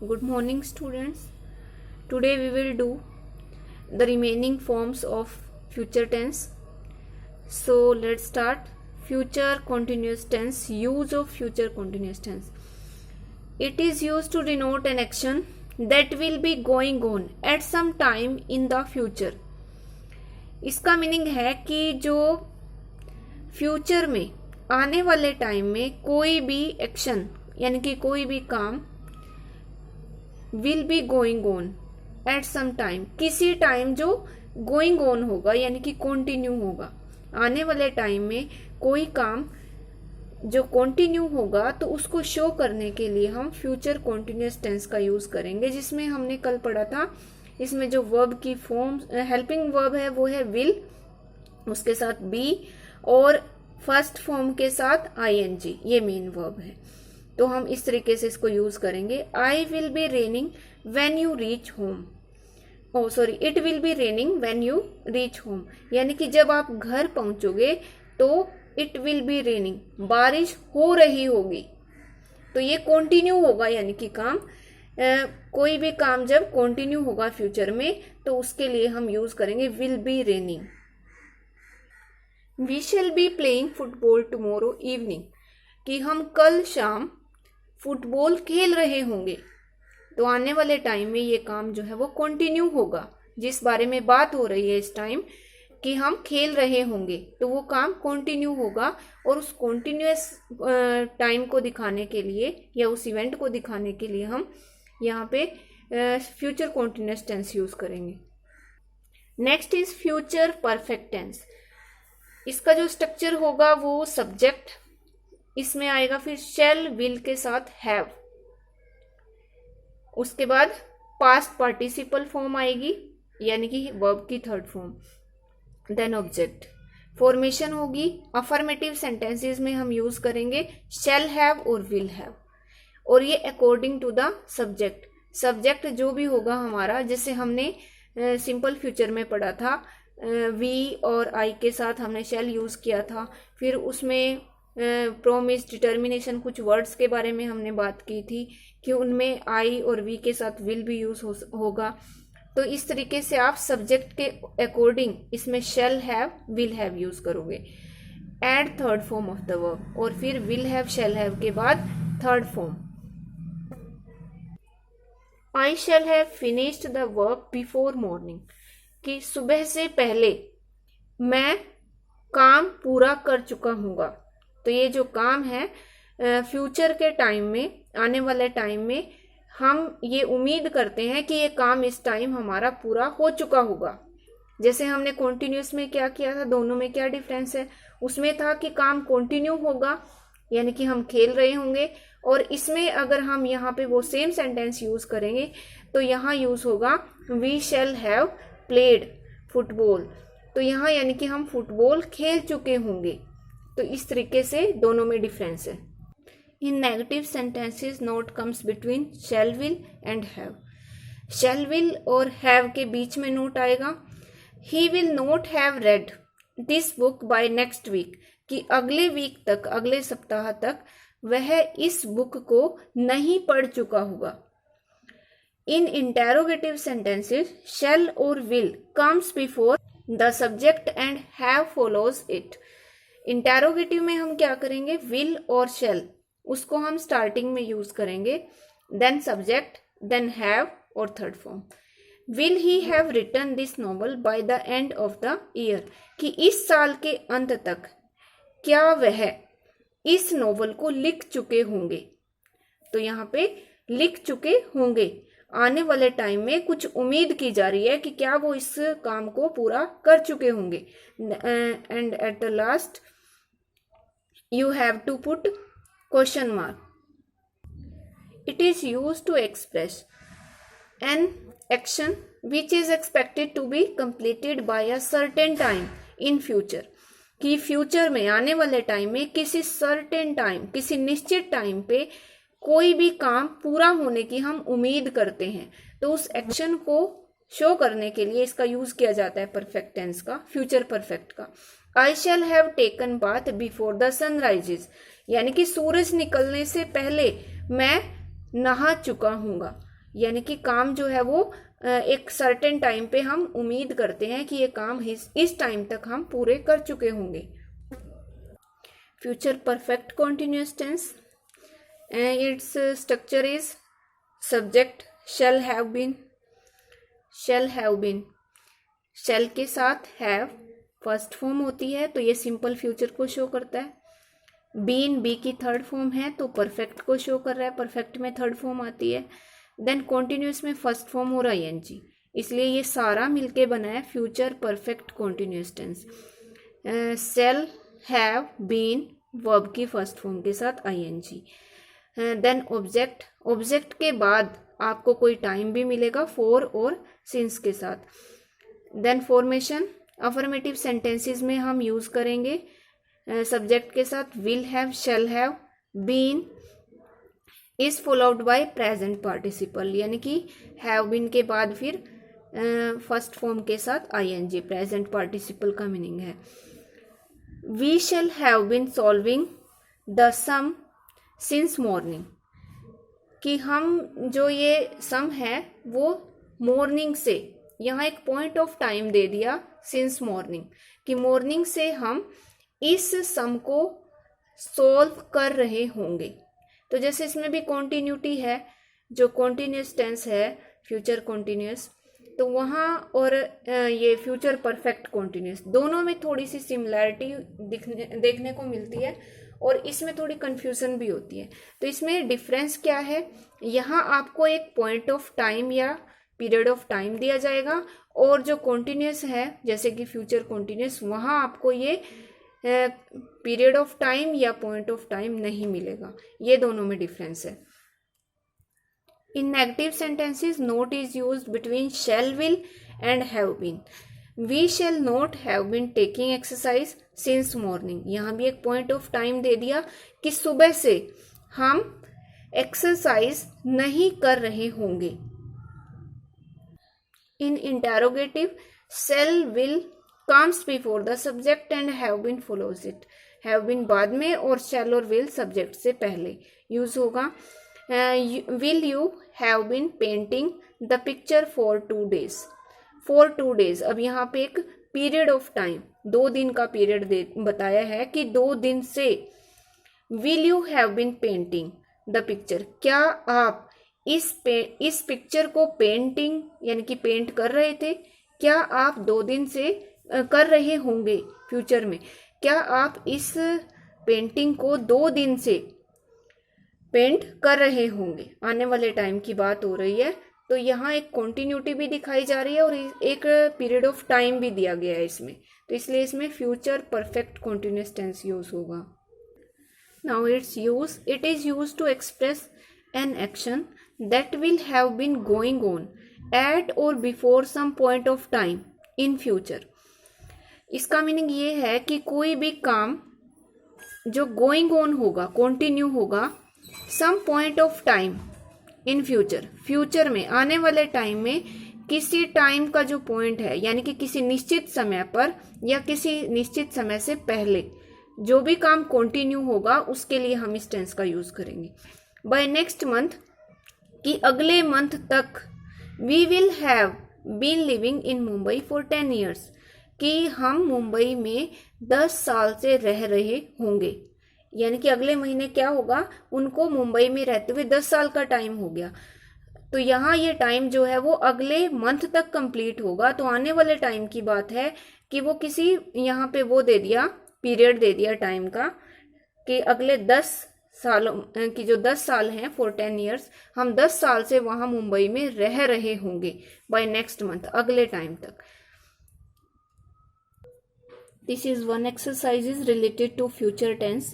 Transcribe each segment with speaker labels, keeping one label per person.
Speaker 1: Good morning, students. Today we will do the remaining forms of future tense. So let's start. Future continuous tense. Use of future continuous tense. It is used to denote an action that will be going on at some time in the future. इसका meaning है कि जो future में आने वाले time में कोई भी एक्शन यानी कि कोई भी काम will be going on at some time, किसी टाइम जो गोइंग ऑन होगा यानी कि कंटिन्यू होगा। आने वाले टाइम में कोई काम जो कंटिन्यू होगा तो उसको शो करने के लिए हम फ्यूचर कंटिन्यूअस टेंस का यूज करेंगे, जिसमें हमने कल पढ़ा था। इसमें जो वर्ब की फॉर्म हेल्पिंग वर्ब है वो है विल, उसके साथ बी और फर्स्ट फॉर्म के साथ आईएनजी, ये मेन वर्ब है। तो हम इस तरीके से इसको यूज करेंगे। I will be raining when you reach home. It will be raining when you reach home, यानी कि जब आप घर पहुंचोगे तो इट विल बी रेनिंग, बारिश हो रही होगी। तो ये कंटिन्यू होगा, यानी कि काम कोई भी काम जब कंटिन्यू होगा फ्यूचर में तो उसके लिए हम यूज करेंगे will be raining. We shall be playing football tomorrow evening, कि हम कल शाम फुटबॉल खेल रहे होंगे। तो आने वाले टाइम में ये काम जो है वो कंटिन्यू होगा, जिस बारे में बात हो रही है इस टाइम कि हम खेल रहे होंगे, तो वो काम कंटिन्यू होगा। और उस कंटिन्यूअस टाइम को दिखाने के लिए या उस इवेंट को दिखाने के लिए हम यहाँ पे फ्यूचर कंटिन्यूअस टेंस यूज करेंगे। Next is future perfect tense. इसका जो स्ट्रक्चर होगा वो सब्जेक्ट इसमें आएगा, फिर शैल विल के साथ हैव, उसके बाद पास्ट पार्टिसिपल फॉर्म आएगी यानी कि वर्ब की third form, then object. Formation होगी अफर्मेटिव सेंटेंसेस में हम यूज करेंगे शैल हैव और विल हैव, और ये according to the subject. Subject जो भी होगा हमारा, जैसे हमने सिंपल फ्यूचर में पढ़ा था, वी और आई के साथ हमने शैल यूज किया था। फिर उसमें प्रोमिस, डिटर्मिनेशन, कुछ वर्ड्स के बारे में हमने बात की थी कि उनमें आई और वी के साथ विल भी यूज होगा। तो इस तरीके से आप सब्जेक्ट के अकॉर्डिंग इसमें shall have, will have use करोगे। Ed third form of the verb, और फिर विल हैव, शैल हैव के बाद third form. I shall have finished the work before morning, कि सुबह से पहले मैं काम पूरा कर चुका हूँगा। तो ये जो काम है फ्यूचर के टाइम में, आने वाले टाइम में हम ये उम्मीद करते हैं कि ये काम इस टाइम हमारा पूरा हो चुका होगा। जैसे हमने कॉन्टिन्यूस में क्या किया था, दोनों में क्या डिफरेंस है? उसमें था कि काम कंटिन्यू होगा यानी कि हम खेल रहे होंगे, और इसमें अगर हम यहाँ पे वो सेम सेंटेंस यूज करेंगे तो यहाँ यूज होगा we shall have played football. तो यहाँ यानी कि हम फुटबॉल खेल चुके होंगे। तो इस तरीके से दोनों में डिफरेंस है। In negative sentences not comes between shall will and have. Shall will और हैव के बीच में नोट आएगा। He will not have read this book by next week, कि अगले वीक तक, अगले सप्ताह तक वह इस बुक को नहीं पढ़ चुका होगा। इन इंटेरोगेटिव सेंटेंसेस शैल और will comes before the subject and have follows it. Interrogative में हम क्या करेंगे, विल और शैल, उसको हम स्टार्टिंग में यूज करेंगे, देन सब्जेक्ट, देन हैव और third form. Will he have written this novel by the end of the year, कि इस साल के अंत तक क्या वह इस नॉवल को लिख चुके होंगे। तो यहाँ पे लिख चुके होंगे, आने वाले टाइम में कुछ उम्मीद की जा रही है कि क्या वो इस काम को पूरा कर चुके होंगे। And at the last you have to put question mark. It is used to express an action which is expected to be completed by a certain time in future, कि फ्यूचर में, आने वाले टाइम में किसी certain time, किसी निश्चित time पे कोई भी काम पूरा होने की हम उम्मीद करते हैं। तो उस एक्शन को शो करने के लिए इसका यूज किया जाता है परफेक्ट टेंस का, फ्यूचर परफेक्ट का। I shall have taken bath before the sunrises, यानी कि सूरज निकलने से पहले मैं नहा चुका हूँगा। यानी कि काम जो है वो एक सर्टेन टाइम पे हम उम्मीद करते हैं कि ये काम इस टाइम तक हम पूरे कर चुके होंगे। Future perfect continuous tense, its structure is subject shall have been, shall have been, shall के साथ हैव फर्स्ट फॉर्म होती है तो ये सिंपल फ्यूचर को शो करता है। बीन बी की थर्ड फॉर्म है तो परफेक्ट को शो कर रहा है, परफेक्ट में थर्ड फॉर्म आती है। देन कॉन्टिन्यूअस में फर्स्ट फॉर्म हो रहा है ing, इसलिए ये सारा मिलके बना है future perfect continuous tense. Shall have been verb की फर्स्ट फॉर्म के साथ ing। देन ऑब्जेक्ट, ऑब्जेक्ट के बाद आपको कोई टाइम भी मिलेगा फॉर और सिंस के साथ। देन फॉर्मेशन, अफर्मेटिव सेंटेंसेस में हम यूज करेंगे सब्जेक्ट के साथ will have, shall have, been is followed by present participle, यानी कि हैव बीन के बाद फिर फर्स्ट फॉर्म के साथ ing, प्रेजेंट पार्टिसिपल का मीनिंग है। We shall have been solving the sum since morning, कि हम जो ये सम है वो मॉर्निंग से, यहाँ एक पॉइंट ऑफ टाइम दे दिया सिंस मॉर्निंग, कि मॉर्निंग से हम इस सम को सॉल्व कर रहे होंगे। तो जैसे इसमें भी कॉन्टिन्यूटी है, जो कॉन्टिन्यूस टेंस है फ्यूचर कॉन्टिन्यूस, तो वहाँ और ये फ्यूचर परफेक्ट कॉन्टिन्यूस दोनों में थोड़ी सी सिमिलैरिटी देखने को मिलती है और इसमें थोड़ी कंफ्यूजन भी होती है। तो इसमें डिफरेंस क्या है, यहाँ आपको एक पॉइंट ऑफ टाइम या पीरियड ऑफ टाइम दिया जाएगा और जो कॉन्टिन्यूस है जैसे कि फ्यूचर कॉन्टिन्यूस, वहाँ आपको ये पीरियड ऑफ टाइम या पॉइंट ऑफ टाइम नहीं मिलेगा। ये दोनों में डिफरेंस है। In negative sentences not is used between shall will and have been. We shall not have been taking exercise since morning, यहाँ भी एक पॉइंट ऑफ टाइम दे दिया कि सुबह से हम एक्सरसाइज नहीं कर रहे होंगे। In interrogative shall will comes before the subject and have been follows it, have been बाद में और shall और will subject से पहले यूज होगा। will you have been painting the picture for 2 days, for 2 days, अब यहाँ पे एक पीरियड ऑफ टाइम 2 दिन का पीरियड बताया है कि 2 दिन से। will you have been painting the picture, क्या आप इस पिक्चर को पेंटिंग यानी कि पेंट कर रहे थे, क्या आप 2 दिन से कर रहे होंगे फ्यूचर में, क्या आप इस पेंटिंग को 2 दिन से पेंट कर रहे होंगे, आने वाले टाइम की बात हो रही है। तो यहाँ एक कॉन्टिन्यूटी भी दिखाई जा रही है और एक पीरियड ऑफ टाइम भी दिया गया है इसमें, तो इसलिए इसमें future perfect continuous tense use होगा। Now it is use to express an action that will have been going on at और before some point of time in future. इसका मीनिंग ये है कि कोई भी काम जो गोइंग ऑन होगा, कंटिन्यू होगा some point of time in future, future में आने वाले टाइम में किसी टाइम का जो पॉइंट है यानी कि किसी निश्चित समय पर या किसी निश्चित समय से पहले जो भी काम कंटिन्यू होगा उसके लिए हम इस टेंस का यूज करेंगे। बाय नेक्स्ट मंथ, कि अगले मंथ तक। We will have been living in Mumbai for 10 years, कि हम मुंबई में 10 साल से रह रहे होंगे, यानी कि अगले महीने क्या होगा, उनको मुंबई में रहते हुए 10 साल का टाइम हो गया। तो यहाँ ये टाइम जो है वो अगले मंथ तक कंप्लीट होगा। तो आने वाले टाइम की बात है कि वो किसी यहाँ पे वो दे दिया, पीरियड दे दिया टाइम का, कि अगले 10 सालों की जो 10 साल हैं फॉर 10 years, हम 10 साल से वहां मुंबई में रह रहे होंगे बाय नेक्स्ट मंथ, अगले टाइम तक। This is one exercise is related to future tense.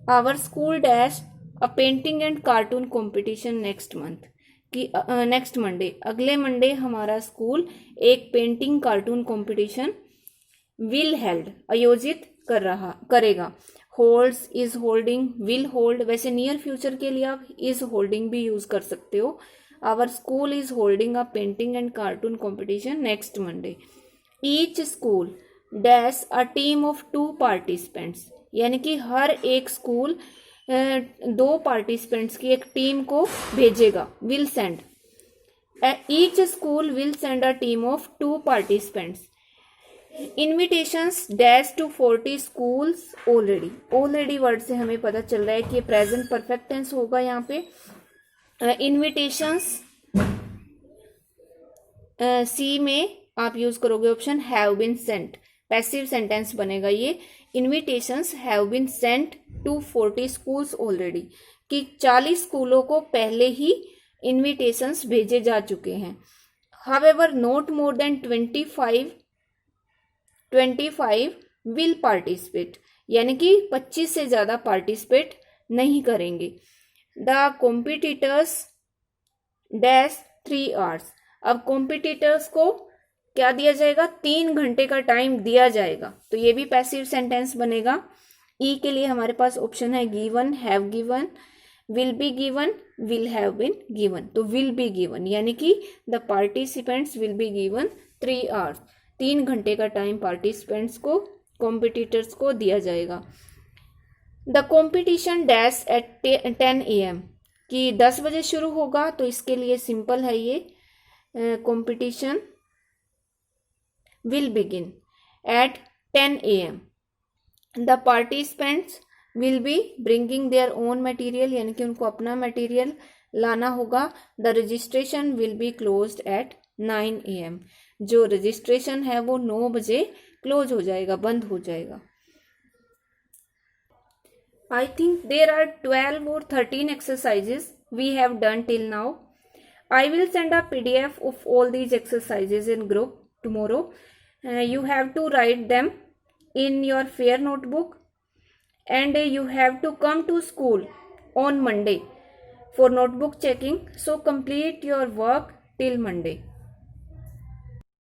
Speaker 1: Our school dash a painting and cartoon competition next month, कि नेक्स्ट मंडे, अगले मंडे हमारा स्कूल एक painting cartoon competition will held आयोजित करेगा। Holds, is holding, will hold, वैसे near future के लिए आप इज होल्डिंग भी यूज कर सकते हो। Our school is holding a painting and cartoon competition next Monday. Each school dash a team of 2 participants, यानी कि हर एक स्कूल 2 पार्टिसिपेंट्स की एक टीम को भेजेगा। Will send, Each school will send a team of 2 participants. Invitations dash to 40 schools already. Already word से हमें पता चल रहा है कि ये प्रेजेंट परफेक्ट टेंस होगा यहाँ पे. इन्विटेशंस सी में आप यूज करोगे option have been sent. Passive sentence बनेगा ये. Invitations have been sent to 40 schools already, कि 40 स्कूलों को पहले ही इन्विटेशंस भेजे जा चुके हैं. However not more than 25 will participate, यानी कि 25 से ज़्यादा पार्टिसिपेट नहीं करेंगे. The competitors dash 3 hours. अब कॉम्पिटिटर्स को क्या दिया जाएगा? 3 घंटे का टाइम दिया जाएगा. तो ये भी पैसिव सेंटेंस बनेगा. ई के लिए हमारे पास ऑप्शन है given, have given, will be given, will have been given. तो विल बी गिवन यानी कि the participants will be given 3 hours. 3 घंटे का टाइम पार्टिसिपेंट्स को, कॉम्पिटिटर्स को दिया जाएगा. The competition dash at 10 AM, कि 10 बजे शुरू होगा. तो इसके लिए सिंपल है ये. Competition will begin eight 10 AM. The participants will be bringing their own material, यानी कि उनको अपना मटेरियल लाना होगा. The registration will be closed eight 9 AM. जो रजिस्ट्रेशन है वो 9 बजे क्लोज हो जाएगा, बंद हो जाएगा. I think there are 12 or 13 exercises we have done till now. I will send a PDF of all these exercises in group tomorrow. You have to write them in your fair notebook, and you have to come to school on Monday for notebook checking. So complete your work till Monday.